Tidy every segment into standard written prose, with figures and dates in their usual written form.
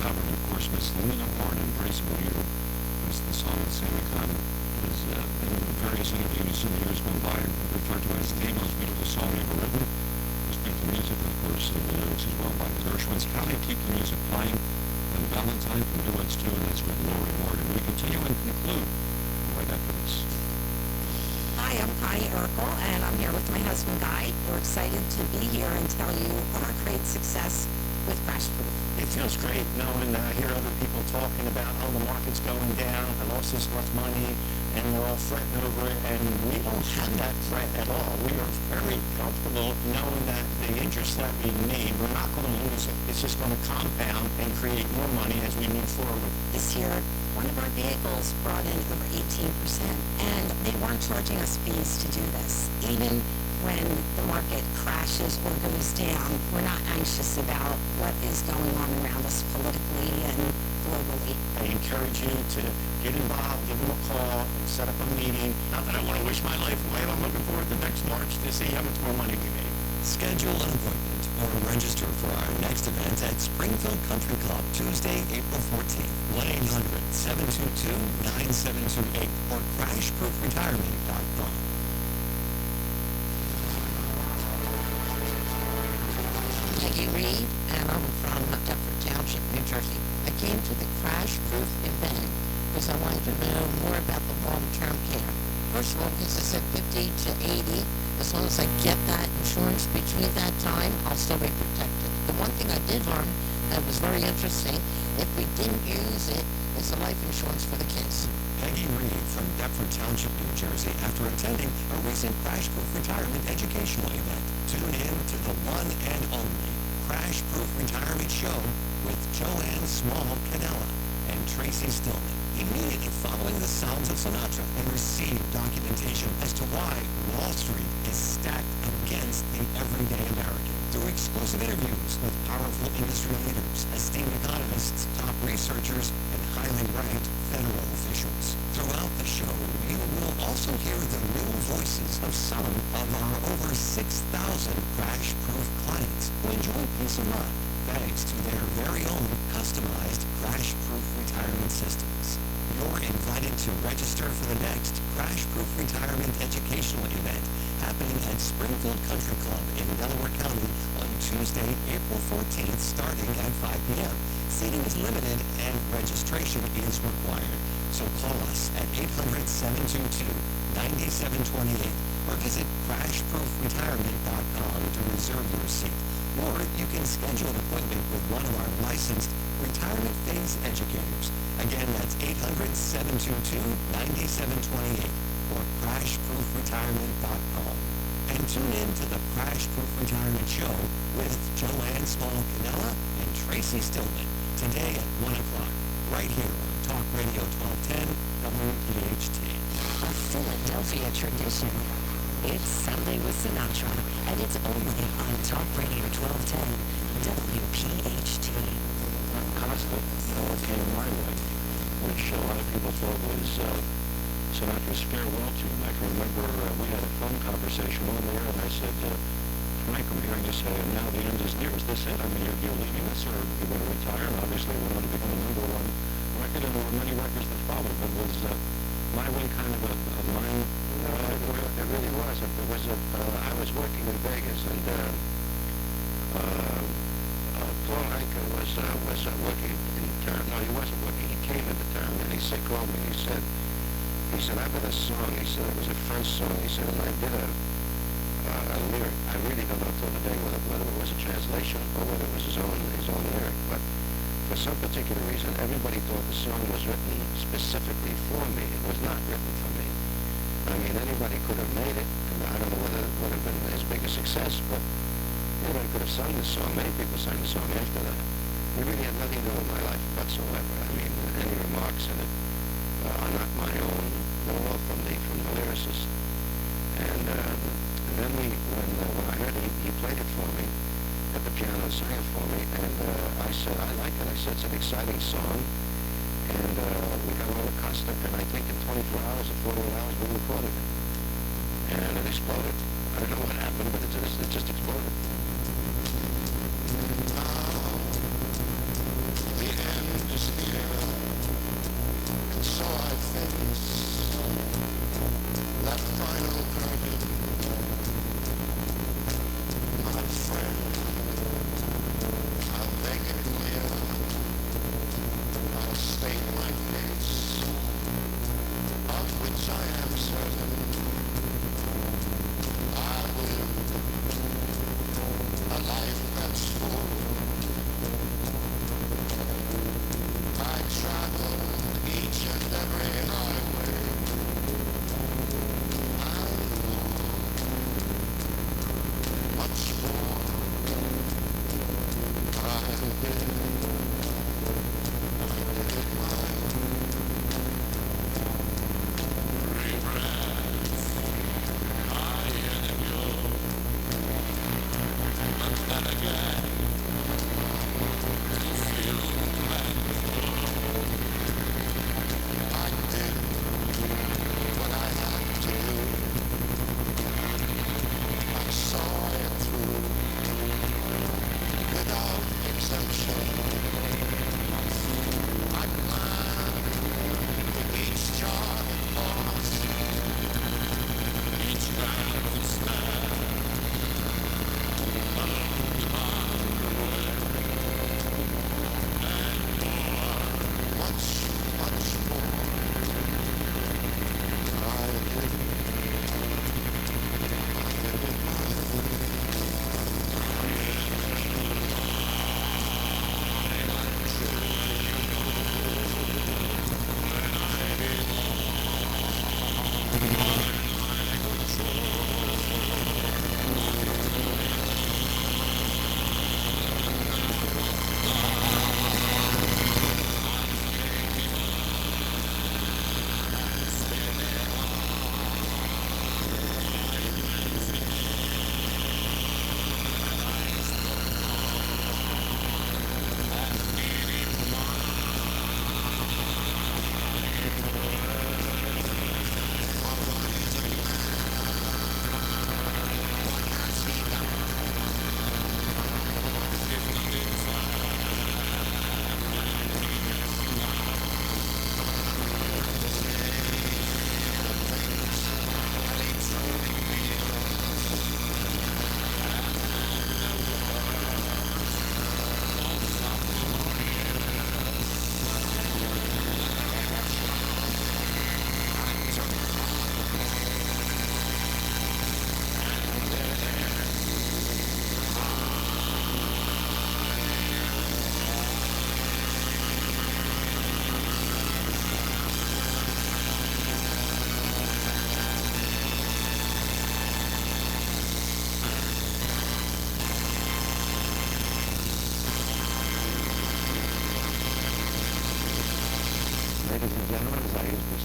ever. And of course, Miss Linda Warren, Embraceable You, was the song that Sammy Cotton has, in various interviews in the years gone by, referred to as the most beautiful song ever written. We speak the music, of course, and the lyrics as well by the Gershwins. How do you keep the music playing? And Valentine from Duets too, and that's with Lori Morgan. We continue and conclude right after this. Hi, I'm Connie Urkel, and I'm here with my husband Guy. We're excited to be here and tell you our great success with Crash Proof. It feels great knowing hear other people talking about how the market's going down, I lost this much money, and they're all fretting over it, and we don't have that fret at all. We are very comfortable knowing that the interest that we need, we're not going to lose it. It's just going to compound and create more money as we move forward. This year, one of our vehicles brought in over 18%, and they weren't charging us fees to do this. Even when the market crashes or goes down, we're not anxious about what is going on around us politically and globally. I encourage you to get involved, give them a call, and set up a meeting. Not that I want to wish my life away, I'm looking forward to next March to see how much more money we make. Schedule an appointment or register for our next event at Springfield Country Club, Tuesday, April 14th, 1-800-722-9728 or crashproofretirement.com. Peggy Reed, and I'm from Deptford Township, New Jersey. I came to the Crash Proof event because I wanted to know more about the long-term care. First of all, because I said 50 to 80, as long as I get that insurance between that time, I'll still be protected. The one thing I did learn that was very interesting, if we didn't use it, it's a life insurance for the kids. Peggy Reed from Deptford Township, New Jersey, after attending a recent Crash Proof Retirement educational event. Tune in to the one and only Crash Proof Retirement Show with Joanne Small Canella and Tracy Stillman. Immediately following the sounds of Sinatra and receive documentation as to why Wall Street is stacked against the everyday American. Through exclusive interviews with powerful industry leaders, esteemed economists, top researchers, and highly ranked federal officials. Throughout the show, you will also hear the real voices of some of our over 6,000 crash-proof clients who enjoy peace of mind thanks to their very own customized crash-proof retirement systems. You're invited to register for the next Crash Proof Retirement Educational event happening at Springfield Country Club in Delaware County on Tuesday, April 14th, starting at 5 p.m. Seating is limited and registration is required. So call us at 800-722-9728 or visit crashproofretirement.com to reserve your seat. Or you can schedule an appointment with one of our licensed retirement phase educators. Again, that's 800-722-9728 or crashproofretirement.com. And tune in to the Crash Proof Retirement Show with Joanne Small Canella and Tracy Stillman today at 1 o'clock, right here on Talk Radio 1210 WPHT. A Philadelphia tradition. It's Sunday with Sinatra, and it's only on Talk Radio 1210 WPHT. Constant, what came my way, which a lot of people thought was Sinatra's farewell tune. I can remember we had a phone conversation on there, and I said, Frank, I'm hearing you say, now the end is near. Is this it? I mean, you're leaving us, or you're going to retire? And obviously, we want to become a number one record, and there were many records that followed, but was my way kind of a mine? No, it really wasn't. It was I was working in Vegas, and Paul Anka was working in town. No, he wasn't working. He came into town, and he called me. He said, I've got a song. He said it was a French song. He said, and I did a lyric. I really don't know till today whether it was a translation or whether it was his own lyric. But for some particular reason, everybody thought the song was written specifically for me. It was not written for me. I mean, anybody could have made it, and I don't know whether it would have been as big a success, but anybody could have sung the song. Many people sang the song after that. It really had nothing to do with my life whatsoever. I mean, any remarks in it are not my own, they're all from the lyricist. And then when I heard it, he played it for me at the piano, sang it for me, and I said, I like it. I said, it's an exciting song. And we got all the custom, and I think in 24 hours or 48 hours we recorded it. And it exploded. I don't know what happened, but it just exploded. We have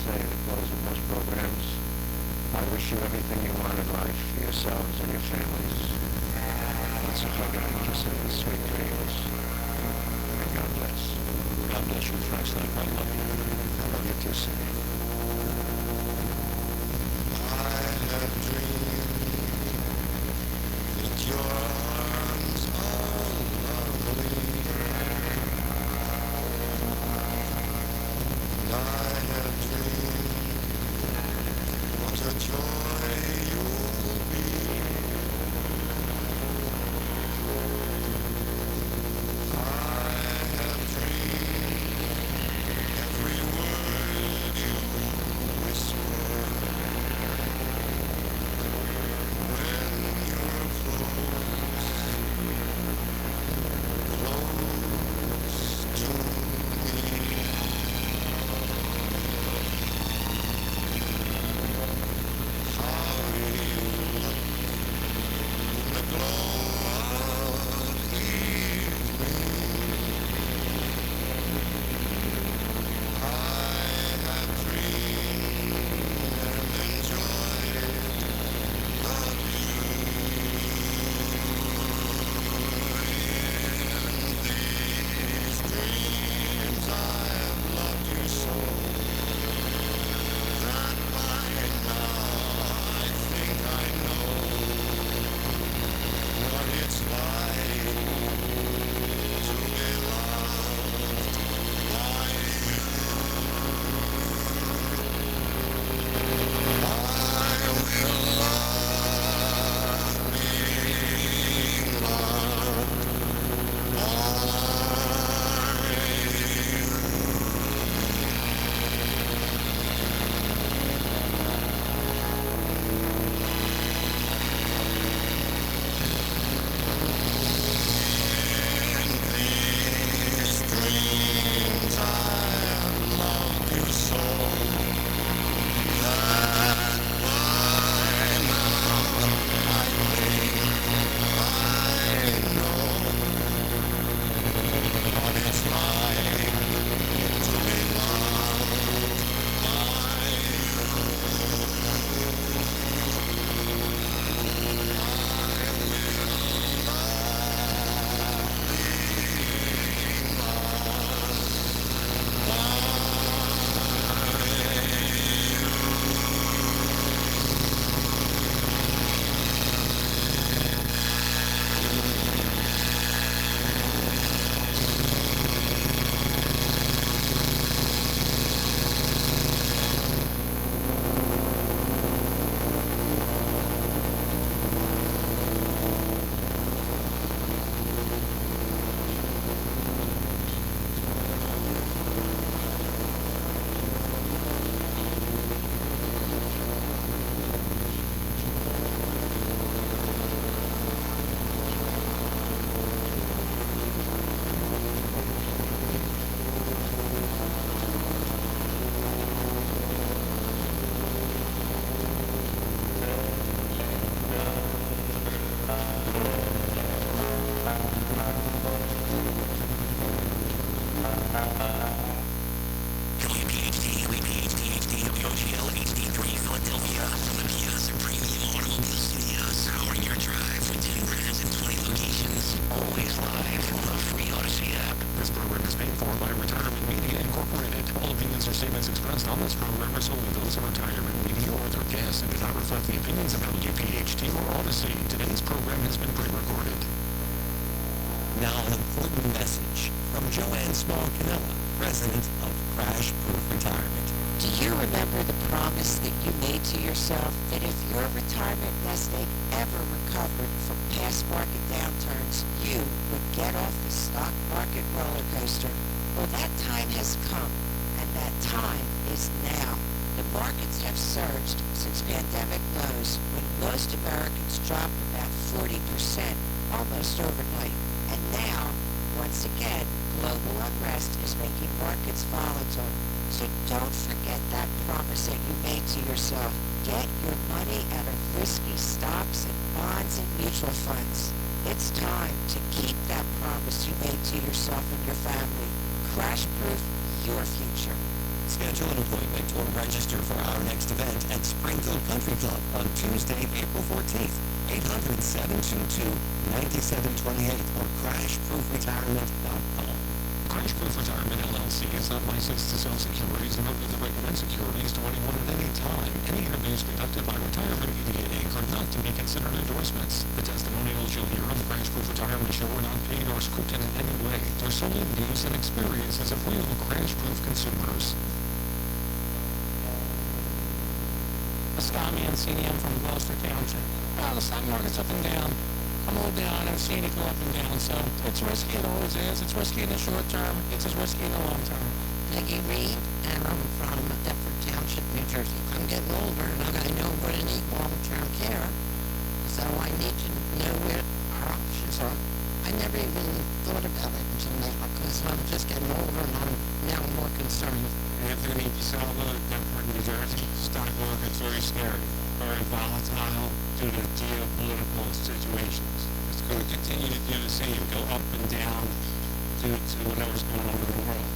say at the close of most programs, I wish you everything you want in life for yourselves and your families. Let's hug out and kiss in sweet dreams. And God bless. God bless you, Frank. I love you. I love you too, Cindy. I have dreamed that your arms are lovely. And I have dreamed what a joy you'll be. I have dreamed every word you whisper when you're close to me. How you look in the glow of evening. I have dreamed and enjoyed the view. In these dreams I have loved you so that by now I think I know what it's like to be loved by you. I will love being loved by you. In these dreams I have loved you so that by now I think I know what it's like to be loved by statements expressed on this program are solely those of Retirement Media or their guests and do not reflect the opinions of WPHT or Odyssey. Today's program has been pre-recorded. Now an important message from Joanne Small-Canella, president of Crash Proof Retirement. Do you remember the promise that you made to yourself that if your retirement nest egg ever recovered from past market downturns, you would get off the stock market roller coaster? Well, that time has come, and that time is now. The markets have surged since pandemic lows, when most Americans dropped about 40% almost overnight. And now, once again, global unrest is making markets volatile. So don't forget that promise that you made to yourself. Get your money out of risky stocks and bonds and mutual funds. It's time to keep that promise you made to yourself and your family. Crash-proof your future. Schedule an appointment or register for our next event at Springfield Country Club on Tuesday, April 14th, 800-722-9728 or crashproofretirement.com. Crash Proof Retirement LLC is not licensed to sell securities nor does it recommend securities to anyone at any time. Any interviews conducted by Retirement Media Inc. are not to be considered endorsements. The testimonials you'll hear on the Crash Proof Retirement Show are not paid or scripted in any way. They're solely views and experiences of real Crash Proof consumers. Scott Mancini, I'm from Gloucester Township. Well, the stock market's up and down. I'm all down. I've seen it go up and down, so it's risky. It always is. It's risky in the short term. It's as risky in the long term. Peggy Reed, and I'm from Deptford Township, New Jersey. I'm getting older, and I know I'm going to need long-term care, so I need to know where our options are. I never even thought about it until now, because I'm just getting older, and I'm now more concerned. Anthony DeSalvo, Deptford, New Jersey. Stock market's very scary, very volatile due to geopolitical situations. It's going to continue to do the same, go up and down due to whatever's going on in the world.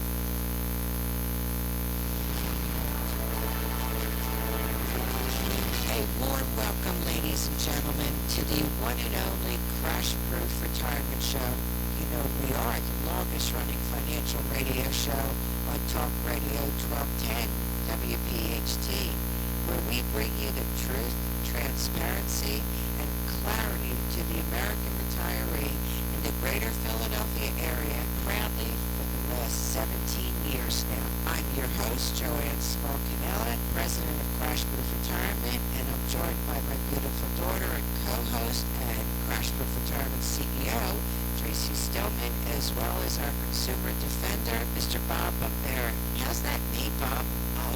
A warm welcome, ladies and gentlemen, to the one and only Crash Proof Retirement Show. You know, we are the longest-running financial radio show on Talk Radio 1210 WPHT, where we bring you the truth, transparency, and clarity to the American retiree in the greater Philadelphia area proudly for the last 17 years now. I'm your host, Joanne Small-Canella, president of Crash Proof Retirement, and I'm joined by my beautiful daughter and co-host and Crash Proof Retirement CEO, Tracy Stillman, as well as our consumer defender, Mr. Bob Barrett. How's that knee, Bob?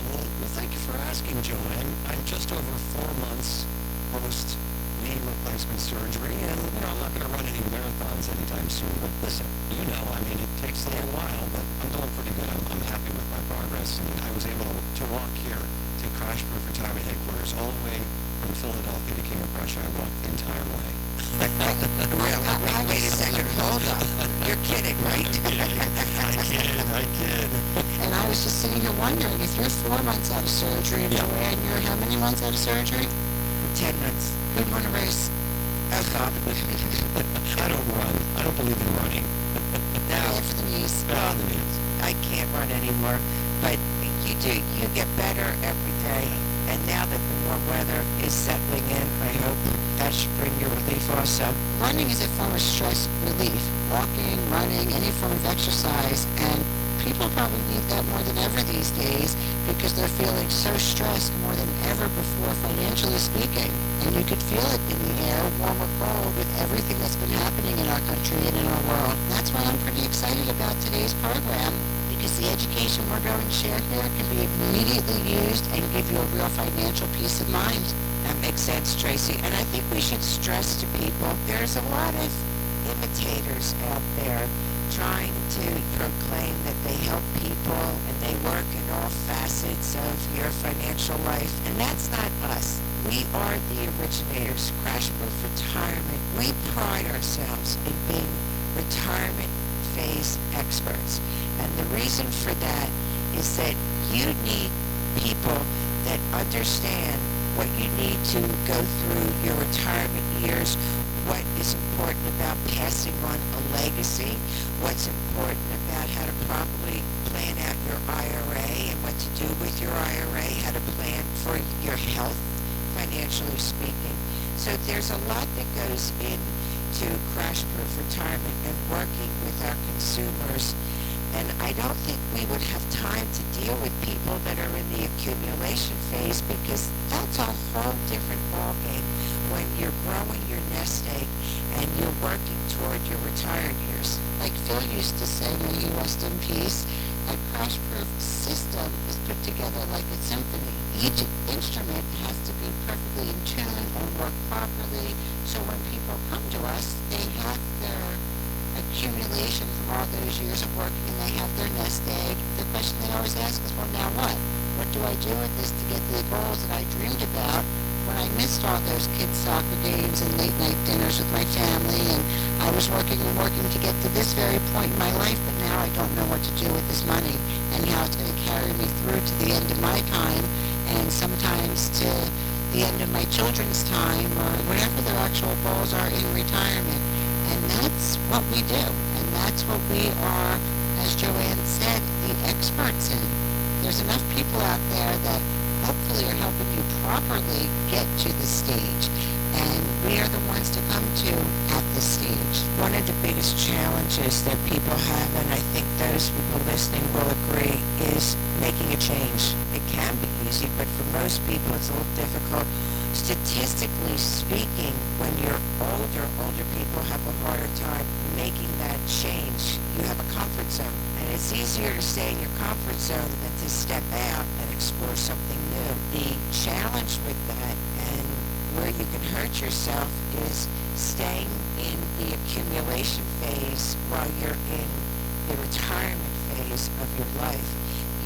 Well, thank you for asking, Joanne. I'm just over 4 months post knee replacement surgery, and I'm not going to run any marathons anytime soon. But listen, it takes a little while, but I'm doing pretty good. I'm happy with my progress, and I was able to walk here to Crash Proof Retirement headquarters all the way from Philadelphia to King of Prussia. I walked the entire way. Really? Wait a second. Hold on. You're kidding, right? I kid. And I was just sitting here wondering, if you're 4 months out of surgery, Joanne, you're how many months out of surgery? 10 months. Who'd want to race? Oh, Bob. I don't run. I don't believe in running. No, for the knees. The knees. I can't run anymore, but you do. You get better every day. And now that the warm weather is settling in, I hope that should bring you relief also. Running is a form of stress relief. Walking, running, any form of exercise. And people probably need that more than ever these days because they're feeling so stressed more than ever before, financially speaking. And you could feel it in the air, warm or cold, with everything that's been happening in our country and in our world. That's why I'm pretty excited about today's program, because the education we're going to share here can be immediately used and give you a real financial peace of mind. That makes sense, Tracy. And I think we should stress to people, there's a lot of imitators out there trying to proclaim that they help people and they work in all facets of your financial life. And that's not us. We are the originators, Crash Proof Retirement. We pride ourselves in being retirement phase experts. And the reason for that is that you need people that understand what you need to go through your retirement years, what is important about passing on a legacy, what's important about how to properly plan out your IRA and what to do with your IRA, how to plan for your health, financially speaking. So there's a lot that goes into Crash Proof Retirement and working with our consumers. And I don't think we would have time to deal with people that are in the accumulation phase, because that's a whole different ballgame when you're growing your nest egg and you're working toward your retired years. Like Phil used to say, may he rest in peace, a Crash Proof system is put together like a symphony. Each instrument has to be perfectly in tune and work properly, so when people come to us, they have their accumulation from all those years of working and they have their nest egg. The question they always ask is, well, now what? What do I do with this to get to the goals that I dreamed about when I missed all those kids' soccer games and late night dinners with my family, and I was working and working to get to this very point in my life, but now I don't know what to do with this money and how it's going to carry me through to the end of my time and sometimes to the end of my children's time or whatever their actual goals are in retirement. And that's what we do. And that's what we are, as Joanne said, the experts in. There's enough people out there that hopefully are helping you properly get to the stage. And we are the ones to come to at this stage. One of the biggest challenges that people have, and I think those people listening will agree, is making a change. It can be easy, but for most people it's a little difficult. Statistically speaking, when you're older people have a harder time making that change. You have a comfort zone, and it's easier to stay in your comfort zone than to step out and explore something new. The challenge with that, and where you can hurt yourself, is staying in the accumulation phase while you're in the retirement phase of your life.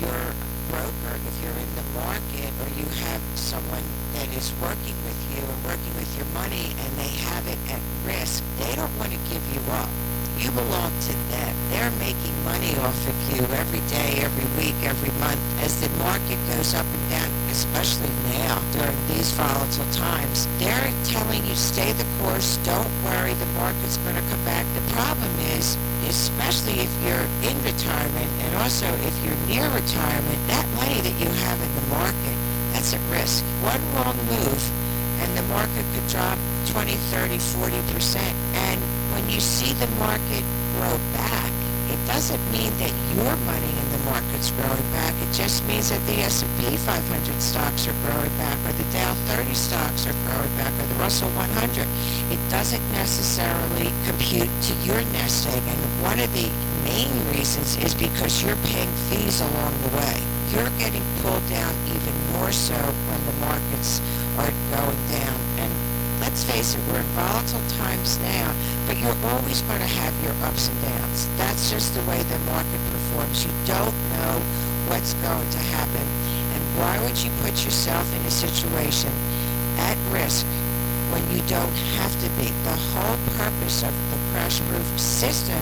Your broker, if you're in the market or you have someone that is working with you and working with your money and they have it at risk, they don't want to give you up. You belong to them. They're making money off of you every day, every week, every month. As the market goes up and down, especially now during these volatile times, they're telling you stay the course, don't worry, the market's going to come back. The problem is, especially if you're in retirement and also if you're near retirement, that money that you have in the market, that's at risk. One wrong move and the market could drop 20, 30, 40%. And when you see the market grow back, it doesn't mean that your money in the market's growing back. It just means that the S&P 500 stocks are growing back, or the Dow 30 stocks are growing back, or the Russell 100. It doesn't necessarily compute to your nest egg. And one of the main reasons is because you're paying fees along the way. You're getting pulled down even more so when the markets are going down. And let's face it, we're in volatile times now, but you're always going to have your ups and downs. That's just the way the market performs. You don't know what's going to happen. And why would you put yourself in a situation at risk when you don't have to be? The whole purpose of the crash-proof system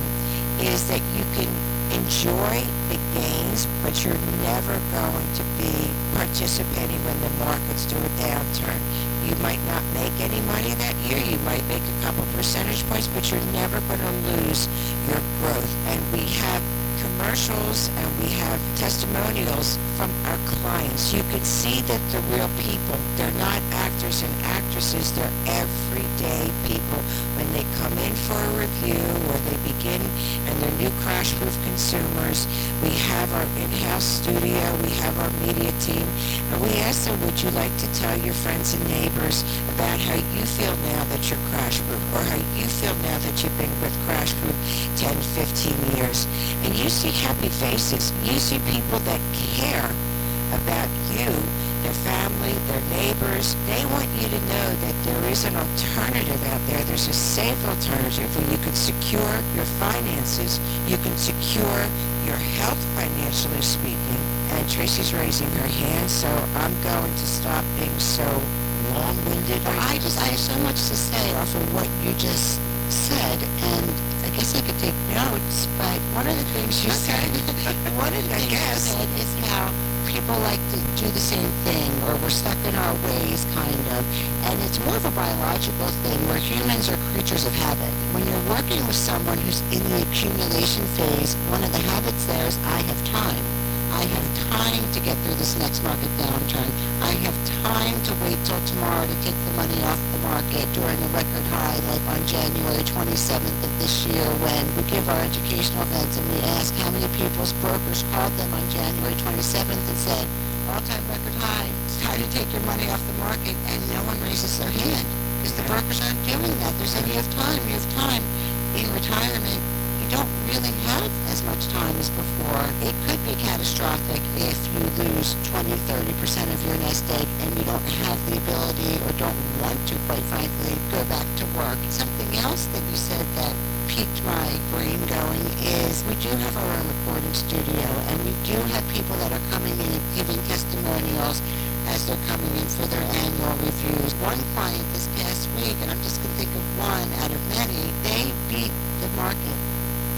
is that you can enjoy the gains, but you're never going to be participating when the markets do a downturn. You might not make any money that year. You might make a couple percentage points, but you're never going to lose your growth. And we have commercials and we have testimonials from our clients. You can see that the real people, they're not actors and actresses, they're everyday people. When they come in for a review or they begin and they're new crash-proof consumers, we have our in-house studio, we have our media team, and we ask them, would you like to tell your friends and neighbors about how you feel now that you're crash-proof, or how you feel now that you've been with crash-proof 10, 15 years. And you see happy faces. You see people that care about you, their family, their neighbors. They want you to know that there is an alternative out there. There's a safe alternative where you can secure your finances, you can secure your health financially speaking. And Tracy's raising her hand, so I'm going to stop being so long-winded. I have so much to say off of what you just said, and I guess I could take notes, but one of the things you said, is how people like to do the same thing, or we're stuck in our ways, kind of, and it's more of a biological thing where humans are creatures of habit. When you're working with someone who's in the accumulation phase, one of the habits there is I have time. I have time to get through this next market downturn. I have time to wait till tomorrow to take the money off the market during a record high, like on January 27th of this year, when we give our educational events and we ask how many people's brokers called them on January 27th and said, all-time record high, it's time to take your money off the market, and no one raises their hand because the brokers aren't doing that. They're saying, you have time, you have time. In retirement, you don't really have as much time as before. It could be catastrophic if you lose 20, 30% of your nest egg and you don't have the ability or don't want to, quite frankly, go back to work. Something else that you said that piqued my brain going is we do have our own recording studio, and we do have people that are coming in and giving testimonials as they're coming in for their annual reviews. One client this past week, and I'm just going to think of one out of many, they beat the market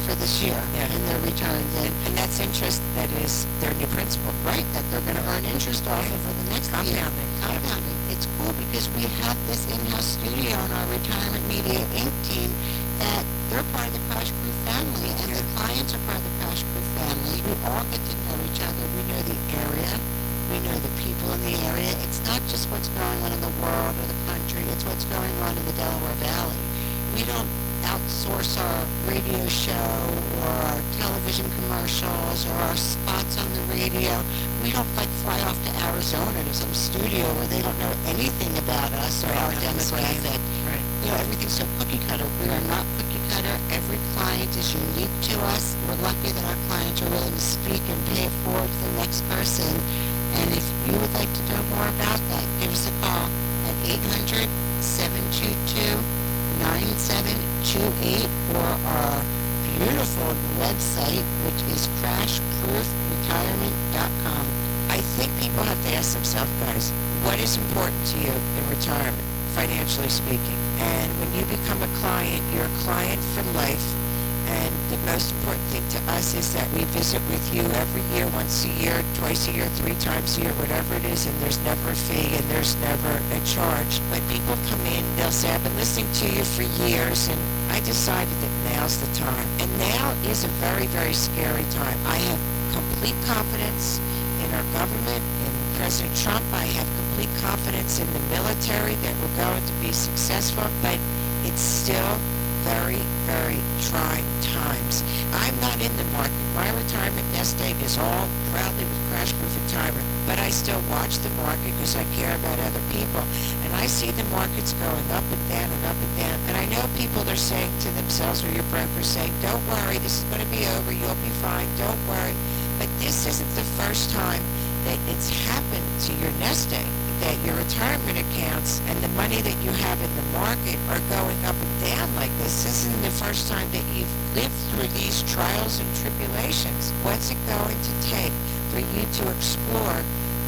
for this year in their returns. And that's interest, that is their new principal. Right, that they're going to earn interest off of for the next year. Compounding. It's cool because we have this in-house studio in our Retirement Media Inc. team that they're part of the Crash Proof family, and the clients are part of the Crash Proof family. We all get to know each other. We know the area. We know the people in the area. It's not just what's going on in the world or the country. It's what's going on in the Delaware Valley. We don't outsource our radio show or our television commercials or our spots on the radio. We don't fly off to Arizona to some studio where they don't know anything about us or our demographic. Right. You know, everything's so cookie cutter. We are not cookie cutter. Every client is unique to us. We're lucky that our clients are willing to speak and pay it forward to the next person. And if you would like to know more about that, give us a call at 800-722-9728 or our beautiful website, which is crashproofretirement.com. I think people have to ask themselves, guys, what is important to you in retirement, financially speaking? And when you become a client, you're a client for life. And the most important thing to us is that we visit with you every year, once a year, twice a year, 3 times a year, whatever it is, and there's never a fee and there's never a charge. When people come in, they'll say, I've been listening to you for years, and I decided that now's the time. And now is a very, very scary time. I have complete confidence in our government, in President Trump. I have complete confidence in the military that we're going to be successful, but it's still very, very trying times. I'm not in the market. My retirement nest egg is all proudly with Crash Proof Retirement, but I still watch the market because I care about other people. And I see the markets going up and down and up and down. And I know people are saying to themselves, or your broker's saying, don't worry, this is going to be over, you'll be fine, don't worry. But this isn't the first time that it's happened to your nest egg, that your retirement accounts and the money that you have in the market are going up and down like this. This isn't the first time that you've lived through these trials and tribulations. What's it going to take for you to explore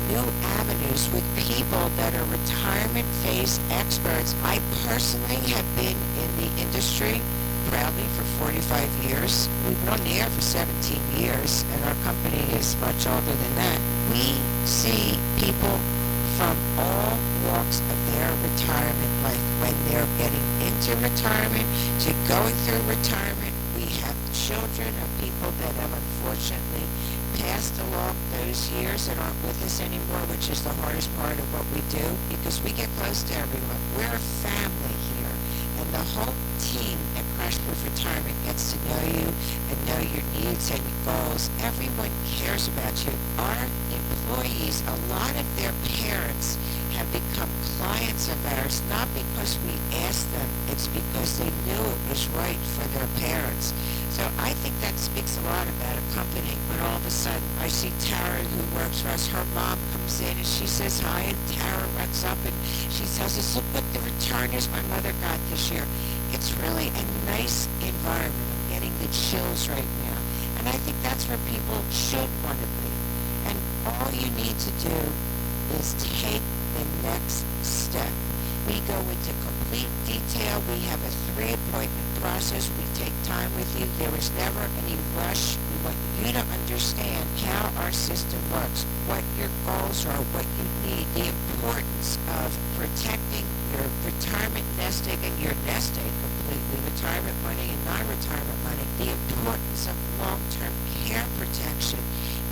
new avenues with people that are retirement phase experts? I personally have been in the industry proudly for 45 years. We've been on the air for 17 years, and our company is much older than that. We see people from all walks of their retirement life, when they're getting into retirement to going through retirement. We have children of people that have unfortunately passed along those years and aren't with us anymore, which is the hardest part of what we do, because we get close to everyone. We're a family here, and the whole team at Crash Proof Retirement gets to know you and know your needs and your goals. Everyone cares about you. Our employees, a lot of their parents have become clients of ours, not because we asked them, it's because they knew it was right for their parents. So I think that speaks a lot about a company when all of a sudden I see Tara, who works for us, her mom comes in and she says hi, and Tara runs up and she tells us, look what the return is my mother got this year. It's really a nice environment. I'm getting the chills right now. And I think that's where people should want to be. And all you need to do is take the next step. We go into complete detail. We have a 3-appointment process. We take time with you. There is never any rush. We want you to understand how our system works, what your goals are, what you need, the importance of protecting your retirement nest egg and your nest egg completely, retirement money and non-retirement money, the importance of long-term care protection.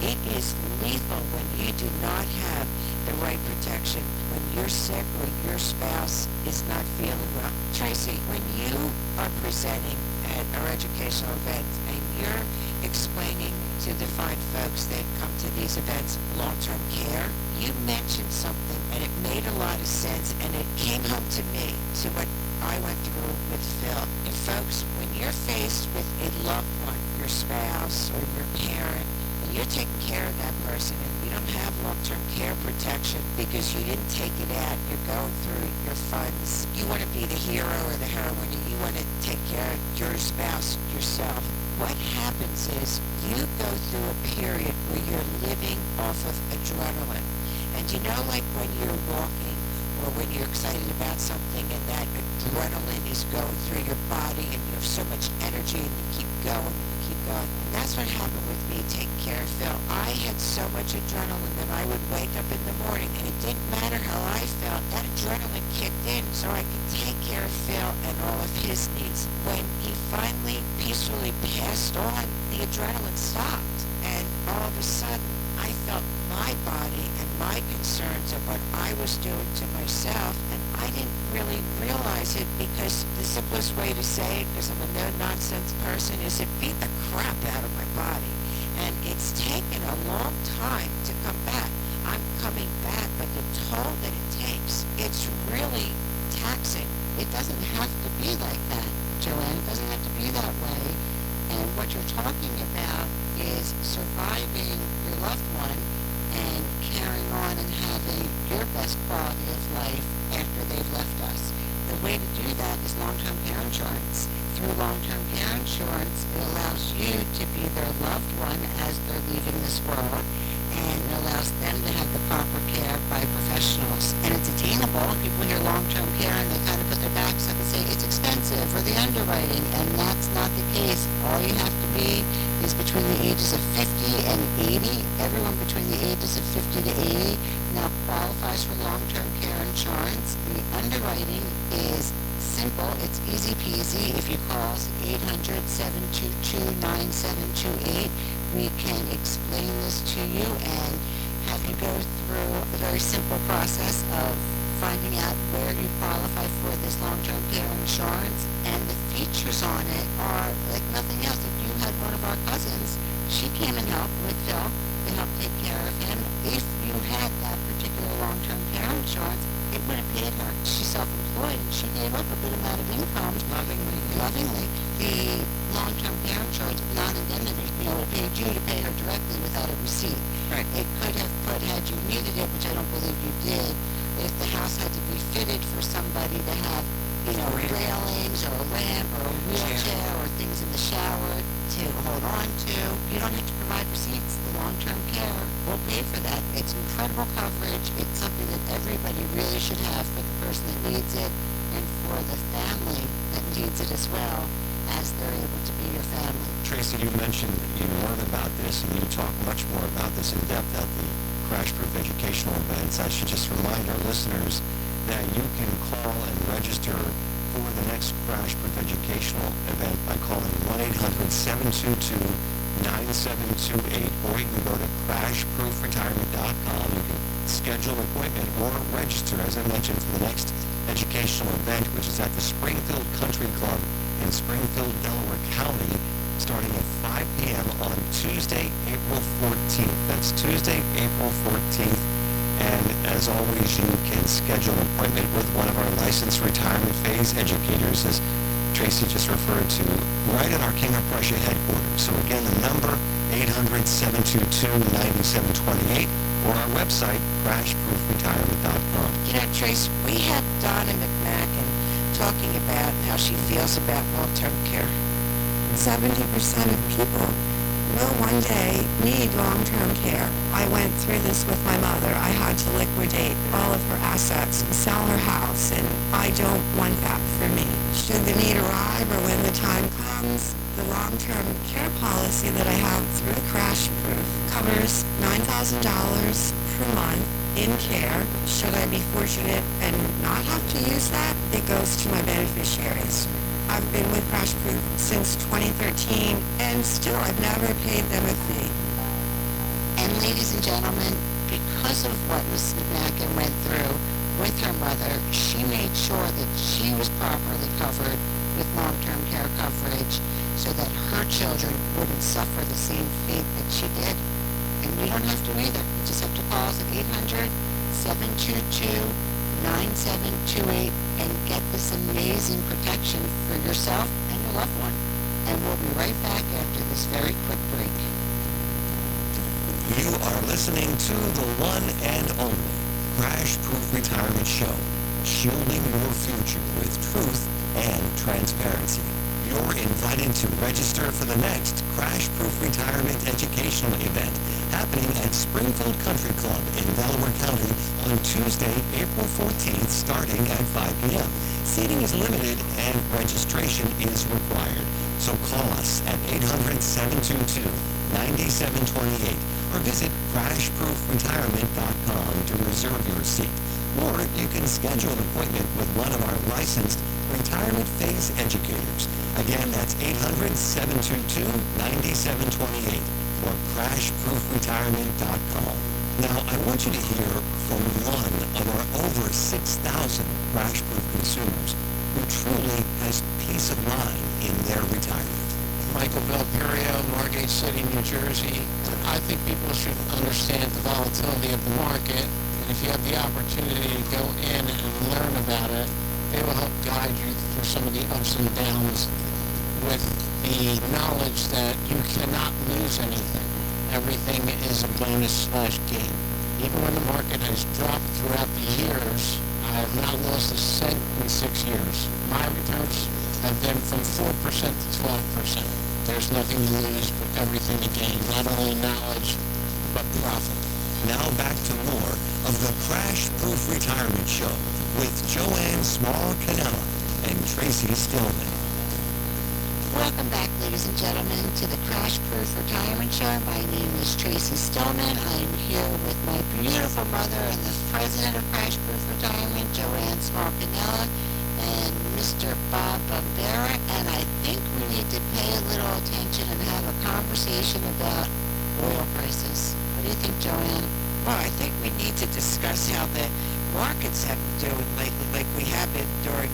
It is lethal when you do not have the right protection, when you're sick or your spouse is not feeling well. Tracy, when you are presenting at our educational events and you're explaining to the fine folks that come to these events long-term care, you mentioned something and it made a lot of sense, and it came home to me, to what I went through with Phil. And folks, when you're faced with a loved one, your spouse or your parent, and you're taking care of that person and you don't have long-term care protection because you didn't take it out, you're going through your funds, you want to be the hero or the heroine, and you want to take care of your spouse yourself. What happens is you go through a period where you're living off of adrenaline. And you know, like when you're walking or when you're excited about something and that adrenaline is going through your body and you have so much energy and you keep going and you keep going. And that's what happened with me taking care of Phil. I had so much adrenaline that I would wake up in the morning and it didn't matter how I felt. That adrenaline kicked in so I could take care of Phil and all of his needs. When he finally peacefully passed on, the adrenaline stopped. And all of a sudden, I felt my body and my concerns of what I was doing to myself, and I didn't really realize it because the simplest way to say it, because I'm a no-nonsense person, is it beat the crap out of my body. And it's taken a long time to come back. I'm coming back, but the toll that it takes, it's really taxing. It doesn't have to be like that, Joanne. It doesn't have to be that way. And what you're talking about is surviving your loved one and carrying on and having your best quality of life after they've left us. The way to do that is long-term care insurance. Through long-term care insurance, it allows you to be their loved one as they're leaving this world, and it allows them to have the proper care by professionals. And it's attainable. People hear long-term care and they kind of put their backs up and say it's expensive or the underwriting, and that's not the case. All you have to be is between the ages of 50 and 80. Everyone between the ages of 50 to 80 now qualifies for long-term care insurance. The underwriting is simple. It's easy peasy. If you call us at 800-722-9728, we can explain this to you and have you go through the very simple process of finding out where you qualify for this long-term care insurance. And the features on it are like nothing else. If you had one of our cousins, she came and helped with Phil to help take care of him. If you had that particular long-term care insurance, it would have paid her. She's self-employed and she gave up a good amount of income lovingly. The long-term care insurance without indemnity, it paid you to pay her directly without a receipt. Right. It could have put, had you needed it, which I don't believe you did, if the house had to be fitted for somebody to have, railings or a lamp or a wheelchair or things in the shower to hold on to, you don't have to provide receipts. The long-term care will pay for that. It's incredible coverage. It's something that everybody really should have for the person that needs it and for the family that needs it as well, as they're able to be your family. Tracy, you mentioned that you learn about this and you talk much more about this in depth at the Crash Proof educational events. I should just remind our listeners that you can call and register for the next Crash Proof educational event by calling 1-800-722-9728, or you can go to crashproofretirement.com. You can schedule an appointment or register, as I mentioned, for the next educational event, which is at the Springfield Country Club in Springfield, Delaware County, starting at 5 p.m. on Tuesday, April 14th. That's Tuesday, April 14th. And as always, you can schedule an appointment with one of our licensed retirement phase educators, as Tracy just referred to, right at our King of Prussia headquarters. So again, the number, 800-722-9728, or our website, crashproofretirement.com. Trace, we had Donna McMacken talking about how she feels about long-term care. 70% of people will one day need long-term care. I went through this with my mother. I had to liquidate all of her assets, sell her house, and I don't want that for me. Should the need arrive or when the time comes, the long-term care policy that I have through Crash Proof covers $9,000 per month in care. Should I be fortunate and not have to use that, it goes to my beneficiaries. I've been with Crash Proof since 2013, and still I've never paid them a fee. And ladies and gentlemen, because of what Mrs. McMacken went through with her mother, she made sure that she was properly covered with long-term care coverage so that her children wouldn't suffer the same fate that she did. And you don't have to either. You just have to call us at 800-722-9728 and get this amazing protection for yourself and your loved one. And we'll be right back after this very quick break. You are listening to the one and only Crash Proof Retirement Show, shielding your future with truth and transparency. You're invited to register for the next Crash Proof Retirement Educational Event happening at Springfield Country Club in Delaware County on Tuesday, April 14th, starting at 5 p.m. Seating is limited and registration is required. So call us at 800-722-9728 or visit crashproofretirement.com to reserve your seat. Or you can schedule an appointment with one of our licensed retirement phase educators. Again, that's 800-722-9728 or crashproofretirement.com. Now, I want you to hear from one of our over 6,000 Crash Proof consumers who truly has peace of mind in their retirement. Michael Belperio, Margate City, New Jersey. I think people should understand the volatility of the market, and if you have the opportunity to go in and learn about it, they will help guide you through some of the ups and downs with the knowledge that you cannot lose anything. Everything is a bonus/gain. Even when the market has dropped throughout the years, I have not lost a cent in 6 years. My returns have been from 4% to 12%. There's nothing to lose but everything to gain, not only knowledge, but profit. Now back to more of the Crash Proof Retirement Show with Joanne Small-Canella and Tracy Stillman. Welcome back, ladies and gentlemen, to the Crash Proof Retirement Show. My name is Tracy Stillman. I'm here with my beautiful mother and the president of Crash Proof Retirement, Joanne Small-Canella, and Mr. Bob Bombera. And I think we need to pay a little attention and have a conversation about oil prices. What do you think, Joanne? Well, I think we need to discuss how the markets have been doing lately, like we have been during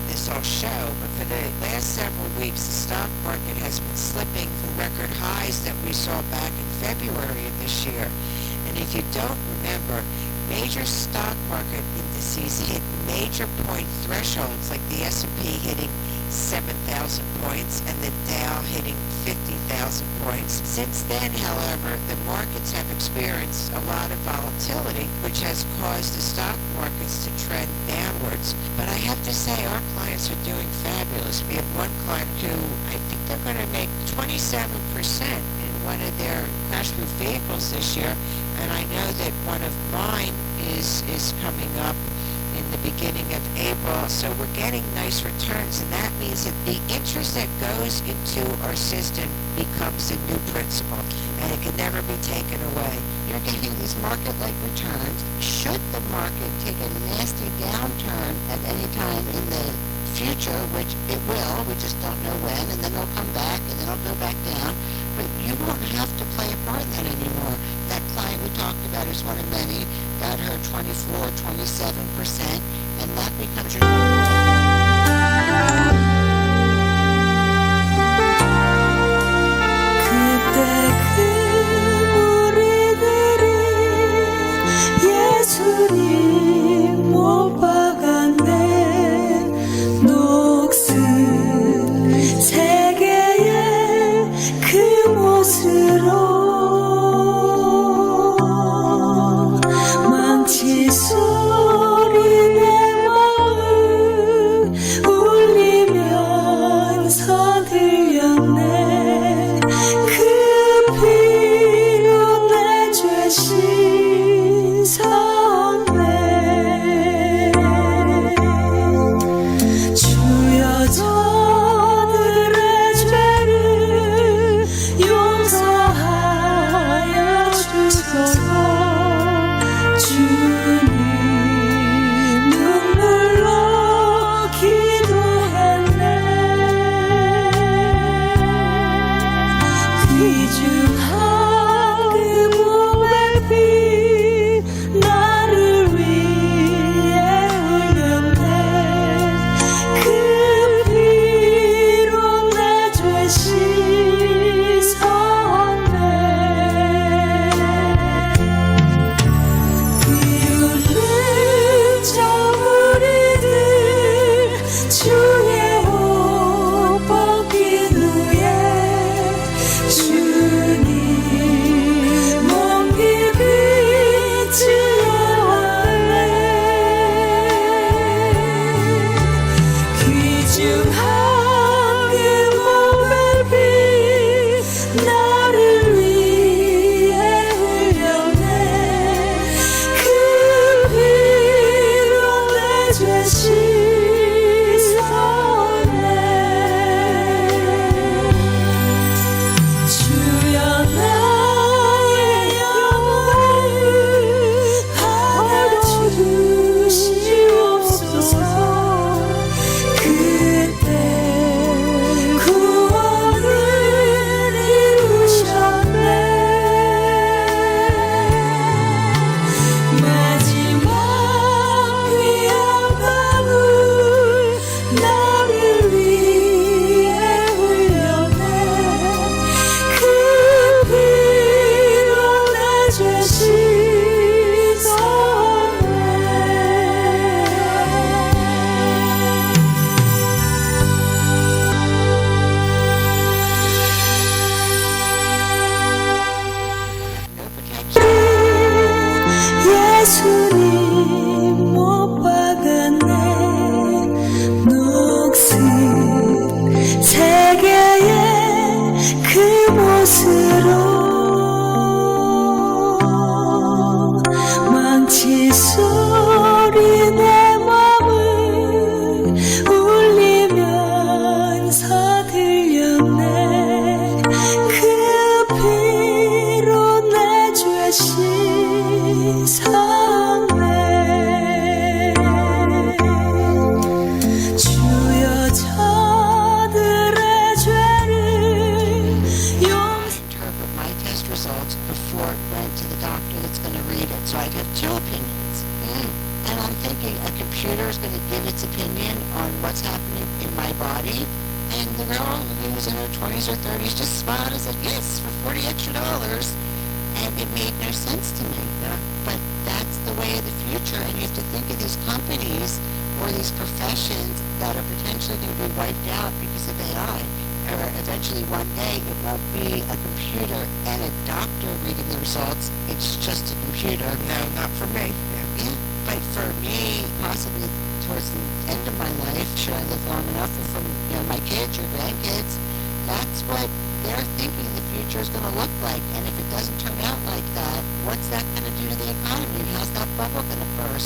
this whole show. But for the last several weeks, the stock market has been slipping from record highs that we saw back in February of this year. And if you don't remember, major stock market indices hit major point thresholds, like the S&P hitting 7,000 points and the Dow hitting 50,000 points. Since then, however, the markets have experienced a lot of volatility, which has caused the stock markets to trend downwards. But I have to say, our clients are doing fabulous. We have one client who I think they're going to make 27% in one of their crash proof vehicles this year, and I know that one of mine is coming up in the beginning of April, so we're getting nice returns, and that means that the interest that goes into our system becomes the new principal, and it can never be taken away. You're getting these market-like returns. Should the market take a nasty downturn at any time in the future, which it will, we just don't know when, and then it'll come back, and then it'll go back down, but you won't have to play a part in that anymore. That client we talked about is one of many, got her 24, 27%, and that becomes your 예수님 못 박았네 녹슨 세계의 그 못으로 망치 소리 내 마음 울리면서 들렸네 그 피로 내 죄 씻었네 주여 저들의 죄를 용서하여 주소서 주님 눈물로 기도했네 귀중한 그 몸의 피 나를 위해 흘렸네 그 피로 내 죄 씻었네 비웃는 저 우리들 주의 옷 벗긴 후에 주님 몸 비비 지어왔네 귀중한 그 곳으로 망치 소리 내 맘을 울리면서 들렸네. 그 피로 내 죄 씻었네. 주여 저들의 죄를 interpret my test results before it went to the doctor that's going to read it. So I'd have two opinions. And I'm thinking a computer is going to give its opinion on what's happening in my body. And the girl who was in her 20s or 30s just smiled and said, yes, for $40 extra. And it made no sense to me. But that's the way of the future. And you have to think of these companies or these professions that are potentially going to be wiped out because of AI. Or eventually one day it won't be a computer and a doctor reading the results. It's just a computer. No, not for me. Yeah, but for me, possibly towards the end of my life, should I live long enough, or from my kids or grandkids, that's what they're thinking the future is going to look like. And if it doesn't turn out like that, what's that going to do to the economy? How's that bubble going to burst?